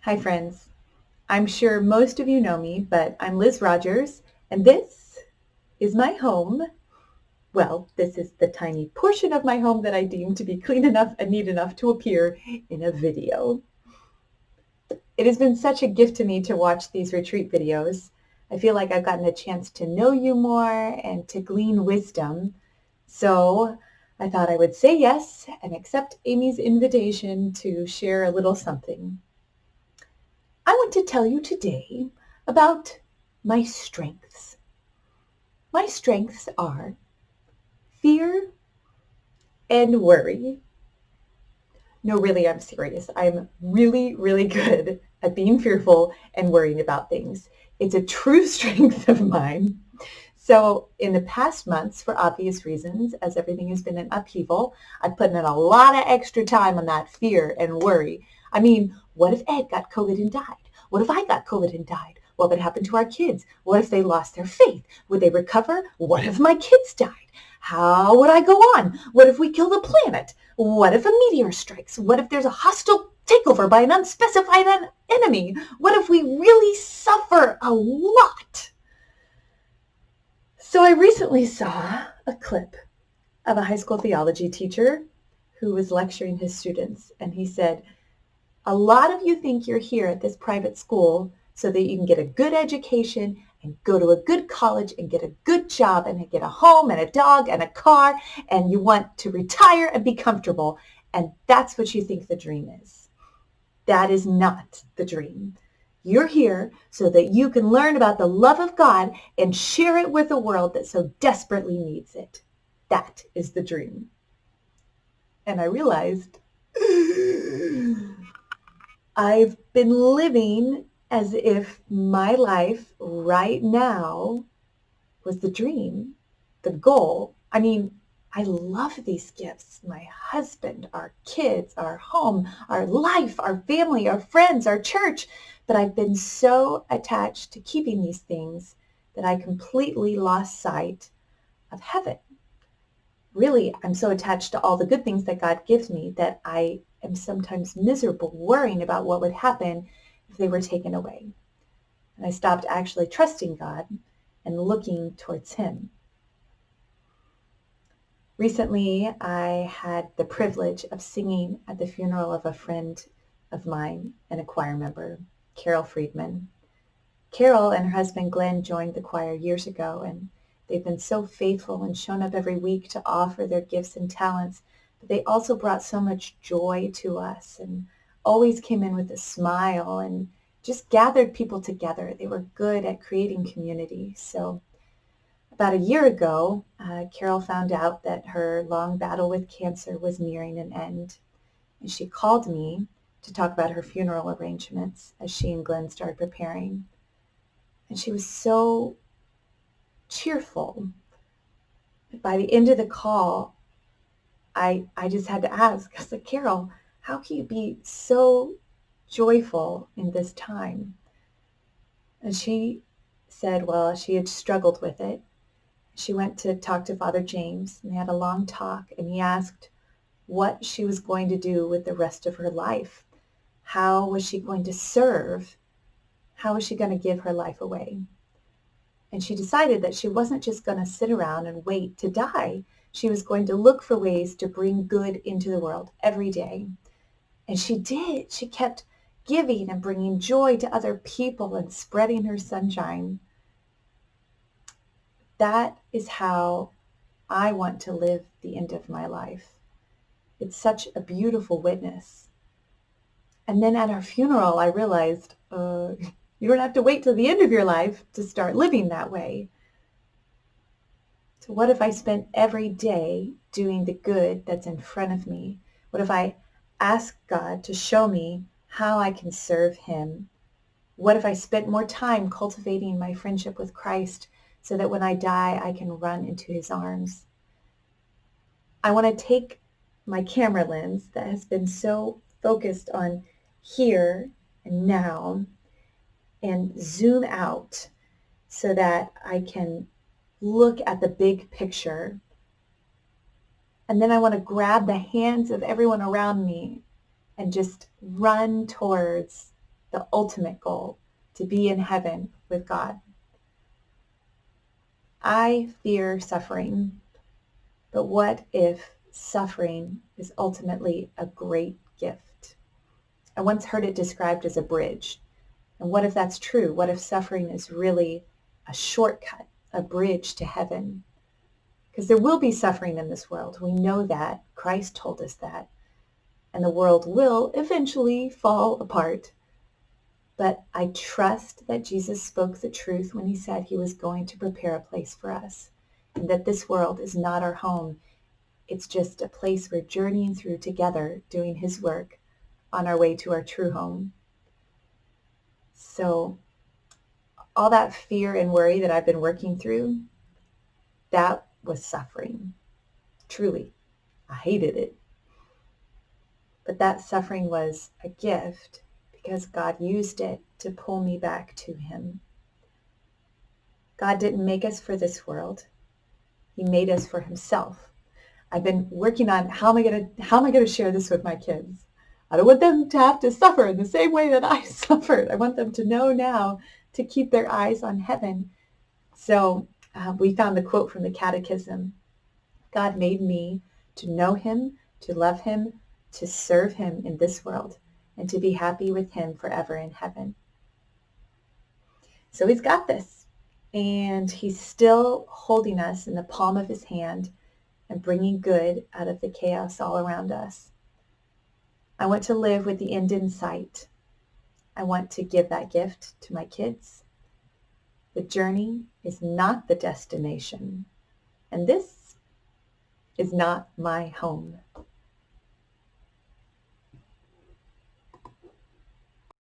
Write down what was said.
Hi, friends. I'm sure most of you know me, but I'm Liz Rogers, and this is my home. Well, this is the tiny portion of my home that I deem to be clean enough and neat enough to appear in a video. It has been such a gift to me to watch these retreat videos. I feel like I've gotten a chance to know you more and to glean wisdom. So I thought I would say yes and accept Amy's invitation to share a little something. I want to tell you today about my strengths. My strengths are fear and worry. No, really, I'm serious. I'm really, really good at being fearful and worrying about things. It's a true strength of mine. So in the past months, for obvious reasons, as everything has been in upheaval, I've put in a lot of extra time on that fear and worry. I mean, what if Ed got COVID and died? What if I got COVID and died? What would happen to our kids? What if they lost their faith? Would they recover? What if my kids died? How would I go on? What if we kill the planet? What if a meteor strikes? What if there's a hostile takeover by an unspecified enemy? What if we really suffer a lot? So I recently saw a clip of a high school theology teacher who was lecturing his students, and he said, a lot of you think you're here at this private school so that you can get a good education and go to a good college and get a good job and get a home and a dog and a car, and you want to retire and be comfortable, and that's what you think the dream is. That is not the dream. You're here so that you can learn about the love of God and share it with a world that so desperately needs it. That is the dream. And I realized I've been living as if my life right now was the dream, the goal. I mean, I love these gifts. My husband, our kids, our home, our life, our family, our friends, our church. But I've been so attached to keeping these things that I completely lost sight of heaven. Really, I'm so attached to all the good things that God gives me that I am sometimes miserable worrying about what would happen if they were taken away. And I stopped actually trusting God and looking towards Him. Recently, I had the privilege of singing at the funeral of a friend of mine and a choir member, Carol Friedman. Carol and her husband Glenn joined the choir years ago, and they've been so faithful and shown up every week to offer their gifts and talents, but they also brought so much joy to us and always came in with a smile and just gathered people together. They were good at creating community. So about a year ago, Carol found out that her long battle with cancer was nearing an end, and she called me to talk about her funeral arrangements as she and Glenn started preparing. And she was so cheerful. By the end of the call, I just had to ask, I was like, Carol, how can you be so joyful in this time? And she said, well, she had struggled with it. She went to talk to Father James, and they had a long talk, and he asked what she was going to do with the rest of her life. How was she going to serve? How was she going to give her life away? And she decided that she wasn't just going to sit around and wait to die. She was going to look for ways to bring good into the world every day. And she did. She kept giving and bringing joy to other people and spreading her sunshine. That is how I want to live the end of my life. It's such a beautiful witness. And then at our funeral, I realized you don't have to wait till the end of your life to start living that way. So what if I spent every day doing the good that's in front of me? What if I ask God to show me how I can serve Him? What if I spent more time cultivating my friendship with Christ so that when I die, I can run into His arms? I want to take my camera lens that has been so focused on here and now and zoom out so that I can look at the big picture. And then I want to grab the hands of everyone around me and just run towards the ultimate goal, to be in heaven with God. I fear suffering, but what if suffering is ultimately a great gift? I once heard it described as a bridge. And what if that's true? What if suffering is really a shortcut, a bridge to heaven? Because there will be suffering in this world. We know that. Christ told us that. And the world will eventually fall apart. But I trust that Jesus spoke the truth when he said he was going to prepare a place for us, and that this world is not our home. It's just a place we're journeying through together, doing his work on our way to our true home. So all that fear and worry that I've been working through, that was suffering. Truly, I hated it. But that suffering was a gift because God used it to pull me back to him. God didn't make us for this world. He made us for himself. I've been working on how am I going to share this with my kids? I don't want them to have to suffer in the same way that I suffered. I want them to know now to keep their eyes on heaven. So we found the quote from the Catechism. God made me to know him, to love him, to serve him in this world, and to be happy with him forever in heaven. So he's got this. And he's still holding us in the palm of his hand and bringing good out of the chaos all around us. I want to live with the end in sight. I want to give that gift to my kids. The journey is not the destination. And this is not my home.